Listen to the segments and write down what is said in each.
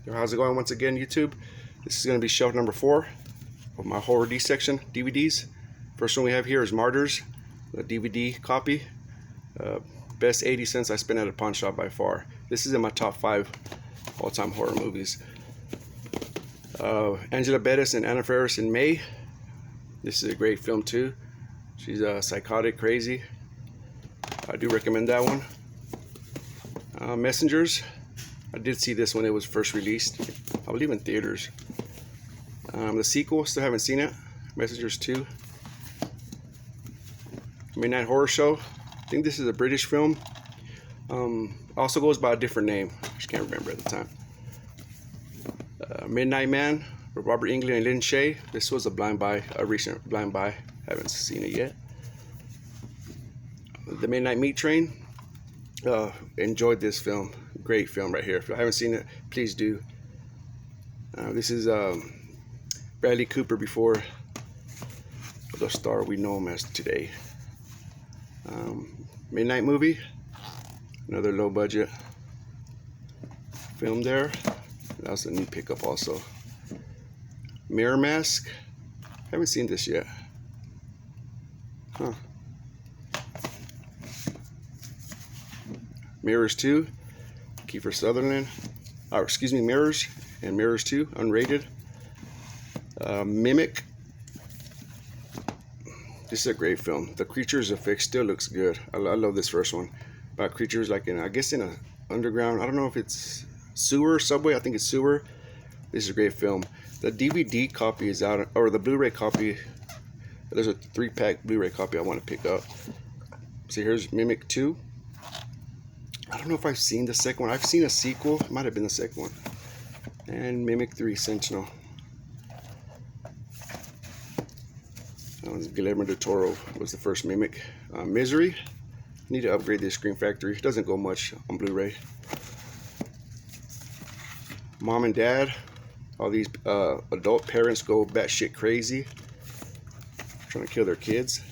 Yo, how's it going once again, YouTube? This is going to be shelf number 4 of my horror D section DVDs. First one we have here is Martyrs, the DVD copy. Best 80 cents I spent at a pawn shop by far. This is in my top 5 all-time horror movies. Angela Bettis and Anna Faris in May. This is a great film too. She's psychotic, crazy. I do recommend that one. Messengers. I did see this when it was first released, I believe in theaters. The sequel, still haven't seen it. Messengers 2. Midnight Horror Show. I think this is a British film. Also goes by a different name. I just can't remember at the time. Midnight Man with Robert Englund and Lynn Shay. This was a blind buy, a recent blind buy. Haven't seen it yet. The Midnight Meat Train. Enjoyed this film. Great film right here. If you haven't seen it, please do. This is Bradley Cooper before the star we know him as today. Midnight Movie. Another low budget film there. That was a neat pickup also. Mirror Mask. Haven't seen this yet. Huh. Mirrors 2. Kiefer Sutherland. Or excuse me, Mirrors and Mirrors 2, unrated. Mimic. This is a great film. The creatures effect still looks good. I love this first one. About creatures like in, I guess in a underground, I don't know if it's sewer, subway, I think it's sewer. This is a great film. The DVD copy is out, or the Blu-ray copy. There's a 3-pack Blu-ray copy I want to pick up. So here's Mimic 2. I don't know if I've seen the second one. I've seen a sequel. It might have been the second one. And Mimic 3, Sentinel. That was Guillermo del Toro was the first Mimic. Misery. Need to upgrade this Scream Factory. It doesn't go much on Blu-ray. Mom and Dad. All these adult parents go batshit crazy, trying to kill their kids.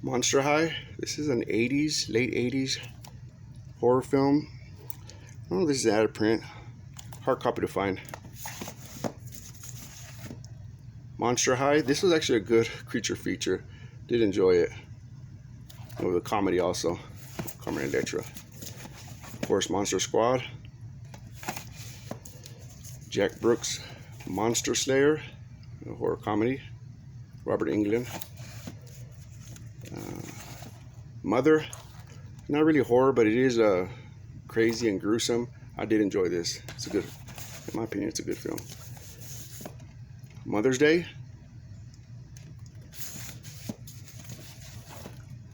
Monster High. This is an 80s, late 80s horror film. Oh, this is out of print. Hard copy to find. Monster High. This was actually a good creature feature. Did enjoy it. With a comedy also. Carmen Electra. Of course, Monster Squad. Jack Brooks, Monster Slayer, a horror comedy. Robert Englund. Mother, not really horror, but it is crazy and gruesome. I did enjoy this. It's a good, in my opinion, it's a good film. Mother's Day.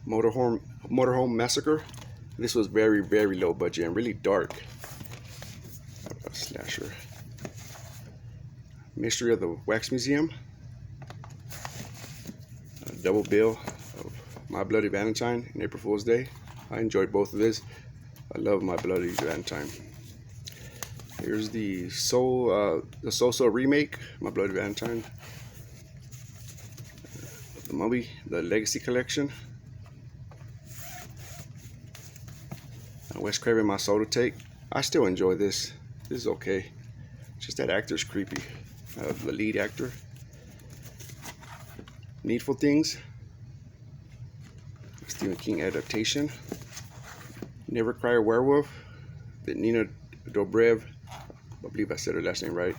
Motorhome Massacre. This was very, very low budget and really dark. A slasher. Mystery of the Wax Museum. A double bill of My Bloody Valentine and April Fool's Day. I enjoyed both of this. I love My Bloody Valentine. Here's the So remake, My Bloody Valentine. The Mummy, the Legacy Collection. Wes Craven, My Soul to Take. I still enjoy this. This is okay. Just that actor's creepy. The lead actor. Needful Things. Stephen King adaptation. Never Cry a Werewolf. The Nina Dobrev. I believe I said her last name right.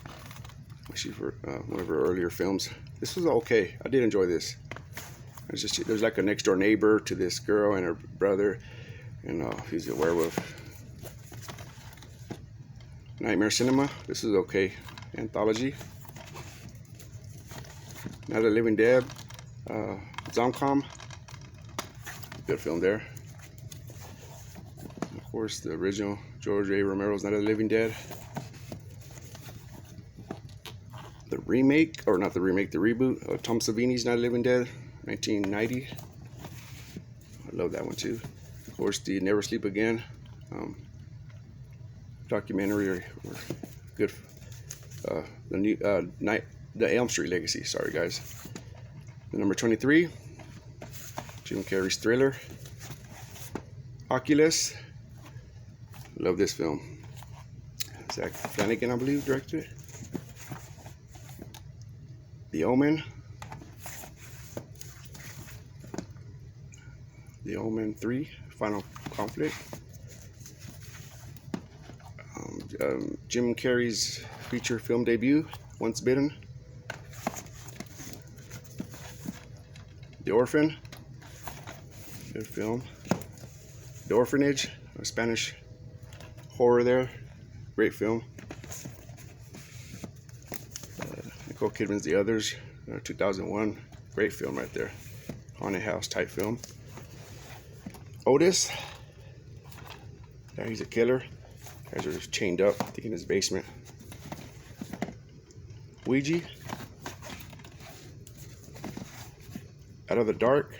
She's for one of her earlier films. This was okay. I did enjoy this. There's like a next door neighbor to this girl and her brother, and he's a werewolf. Nightmare Cinema. This is okay. Anthology. Night of the Living Dead. Zomcom. Good film there. Of course, the original George A. Romero's Night of the Living Dead. The remake, or not the remake, the reboot of Tom Savini's Night of the Living Dead, 1990. I love that one too. Of course, the Never Sleep Again documentary or good. The Elm Street Legacy. Sorry, guys. The number 23. Jim Carrey's Thriller. Oculus. Love this film. Zach Flanagan, I believe, directed it. The Omen. The Omen 3, Final Conflict. Jim Carrey's feature film debut, Once Bitten. The Orphan, good film. The Orphanage, a Spanish horror there, great film. Nicole Kidman's The Others, 2001, great film right there. Haunted house type film. Otis, yeah, he's a killer. Guys are just chained up, I think in his basement. Ouija, Out of the Dark.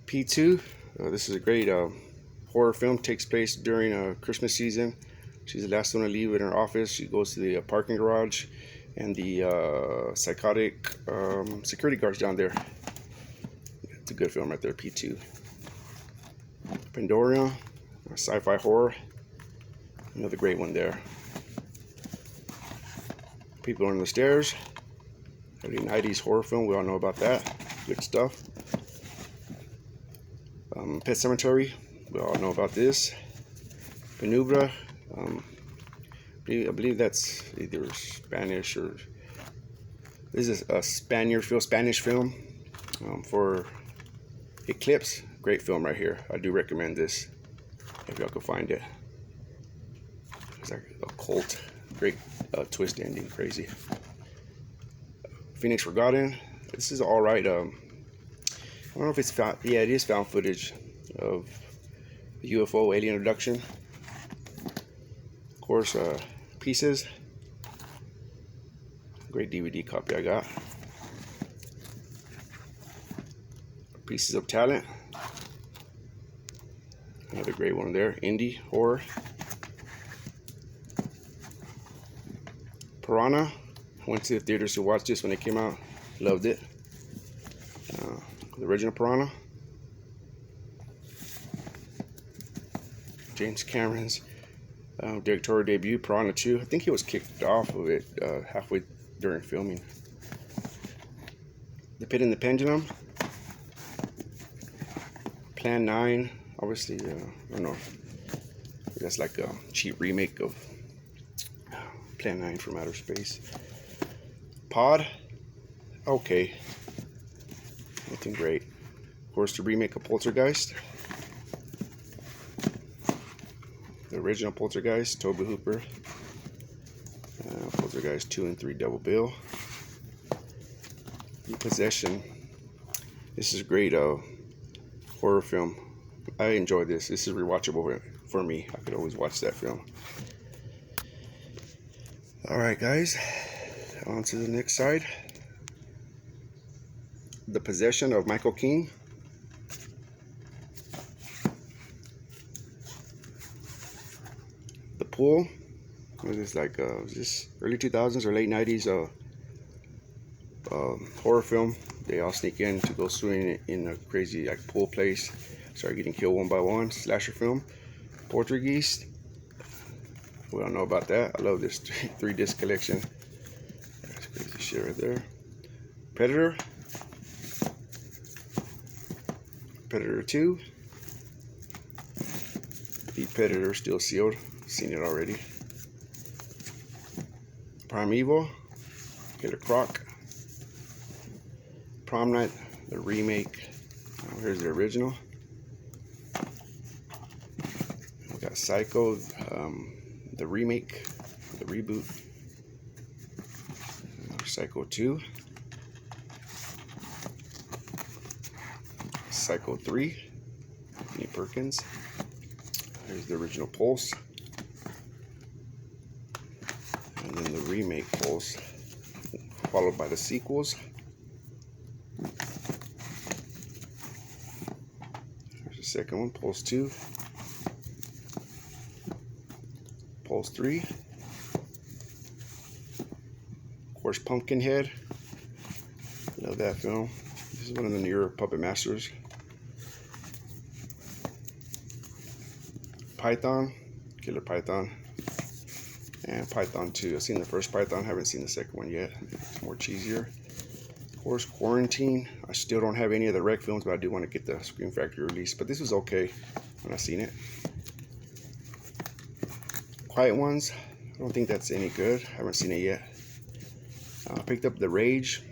P2, this is a great horror film, takes place during Christmas season. She's the last one to leave in her office. She goes to the parking garage, and the psychotic security guard's down there. It's a good film right there, P2. Pandora, sci-fi horror, another great one there. People Under the Stairs, early 90s horror film, we all know about that, good stuff. Pet Cemetery, we all know about this. Penumbra, I believe that's either Spanish or this is a Spanish film for Eclipse. Great film right here. I do recommend this if y'all can find it. It's like a cult, great twist ending, crazy. Phoenix Forgotten. This is all right. I don't know if it's found. Yeah, it is found footage of the UFO alien abduction. Of course, Pieces. Great DVD copy I got. Pieces of Talent. Another great one there. Indie horror. Piranha. I went to the theaters to watch this when it came out. Loved it. The original Piranha. James Cameron's directorial debut, Piranha 2. I think he was kicked off of it halfway during filming. The Pit and the Pendulum. Plan 9. Obviously, I don't know. That's like a cheap remake of Plan 9 from Outer Space. Pod. Okay. Nothing great. Of course, the remake of Poltergeist. The original Poltergeist, Tobe Hooper. Poltergeist 2 and 3 double bill. Possession. This is a great horror film. I enjoy this. This is rewatchable for me. I could always watch that film. Alright guys, on to the next side. The Possession of Michael King. The Pool. What is this, like is this early 2000s or late 90s horror film? They all sneak in to go swimming in a crazy like pool place, start getting killed one by one. Slasher film. Portuguese. We don't know about that. I love this 3-disc collection. That's crazy shit right there. Predator. Predator 2. The Predator still sealed. Seen it already. Primeval. Killer Croc. Prom Night, the remake. Here's the original. We got Psycho, the remake, the reboot. Psycho 2. Psycho 3. Anthony Perkins. Here's the original Pulse. And then the remake Pulse, followed by the sequels. Here's the second one, Pulse 2. Pulse 3. Of course, Pumpkinhead. Love that film. This is one of the newer Puppet Masters. Python, Killer Python, and Python 2. I've seen the first Python, haven't seen the second one yet. It's more cheesier. Of course, Quarantine. I still don't have any of the rec films, but I do want to get the Scream Factory release. But this was okay when I seen it. Quiet Ones. I don't think that's any good. Haven't seen it yet. I picked up The Rage.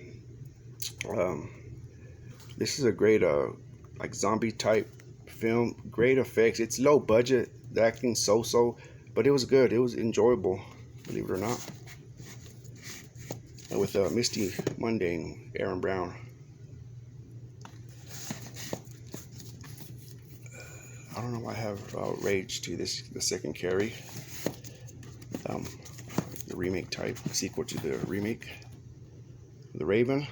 This is a great like zombie type film. Great effects. It's low budget. The acting so-so, but it was good. It was enjoyable, believe it or not. And with Misty Mundane, Aaron Brown. I don't know why I have Rage 2. This the second Carrie. The remake type, sequel to the remake. The Raven.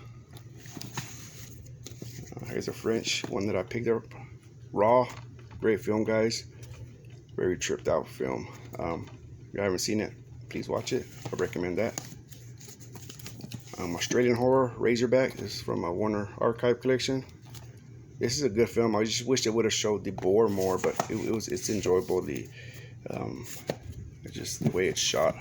Here's a French one that I picked up. Raw. Great film, guys. Very tripped out film. If you haven't seen it, please watch it. I recommend that. Australian Horror, Razorback. This is from a Warner Archive collection. This is a good film. I just wish it would have showed the gore more, but it's enjoyable. Just the way it's shot.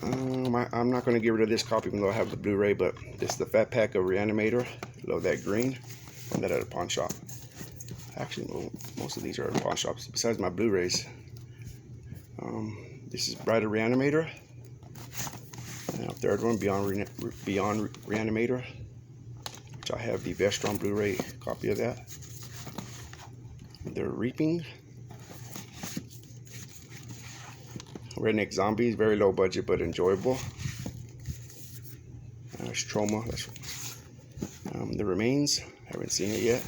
I'm not going to get rid of this copy even though I have the Blu-ray, but this is the Fat Pack of Reanimator. Love that green. Found that at a pawn shop. Actually, most of these are at pawn shops besides my Blu-rays. This is Bride of Reanimator. And a third one, Beyond Reanimator, which I have the Vestron Blu-ray copy of that. The Reaping. Redneck Zombies, very low budget but enjoyable. Trauma. That's The Remains. Haven't seen it yet.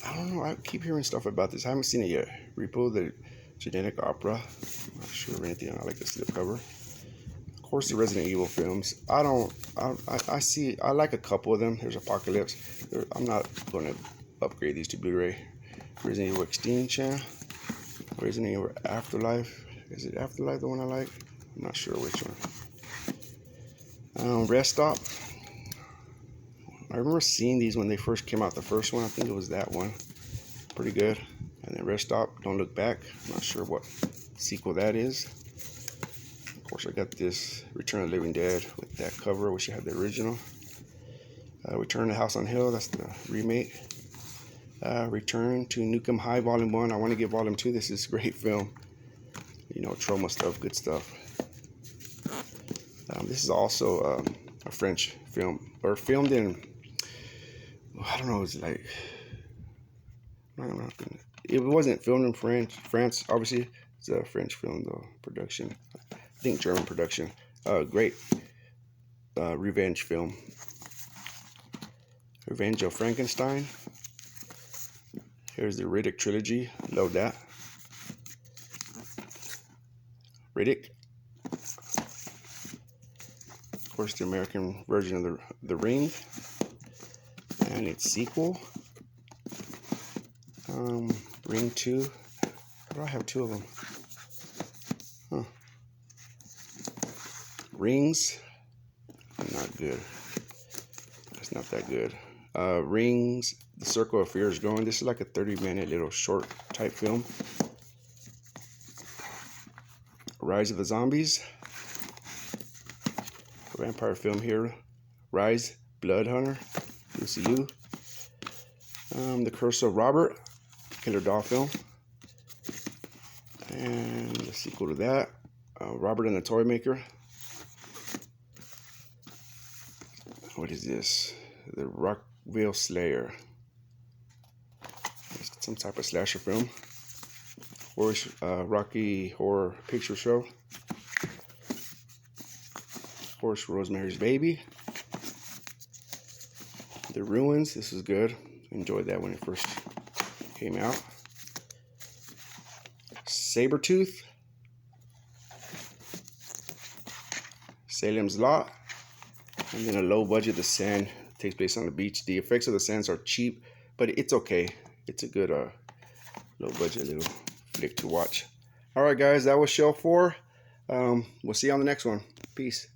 I don't know. I keep hearing stuff about this. I haven't seen it yet. Repo, the Genetic Opera. I'm not sure of anything. I like to see the cover. Of course, the Resident Evil films. I like a couple of them. There's Apocalypse. I'm not going to upgrade these to Blu-ray. Resident Evil Extinction. Resident Evil Afterlife. Is it Afterlife the one I like? I'm not sure which one. Rest Stop. I remember seeing these when they first came out. The first one, I think it was that one. Pretty good. And then Rest Stop, Don't Look Back. I'm not sure what sequel that is. Of course, I got this Return of the Living Dead with that cover. I wish I had the original. Return to House on Hill. That's the remake. Return to Nukem High Volume 1. I want to get Volume 2. This is a great film. You know, trauma stuff, good stuff. This is also a French film, or filmed in, I don't know, it's like, it wasn't filmed in France, obviously. It's a French film, though, production. I think German production. Great revenge film. Revenge of Frankenstein. Here's the Riddick trilogy. Love that. Riddick. Of course, the American version of the Ring. And its sequel. Ring 2. Why do I have two of them? Huh. Rings. Not good. It's not that good. Rings. The Circle of Fear is Growing. This is like a 30-minute little short type film. Rise of the Zombies. Vampire film here. Rise, Blood Hunter. UCU. The Curse of Robert. Killer doll film. And the sequel to that. Robert and the Toy Maker. What is this? The Rockville Slayer. Some type of slasher film. Rocky Horror Picture Show. Of course, Rosemary's Baby. The Ruins. This is good. Enjoyed that when it first came out. Sabretooth. Salem's Lot. And then a low budget, The Sand. Takes place on the beach. The effects of the sands are cheap, but it's okay. It's a good low budget little flick to watch. All right, guys, that was Shelf 4. We'll see you on the next one. Peace.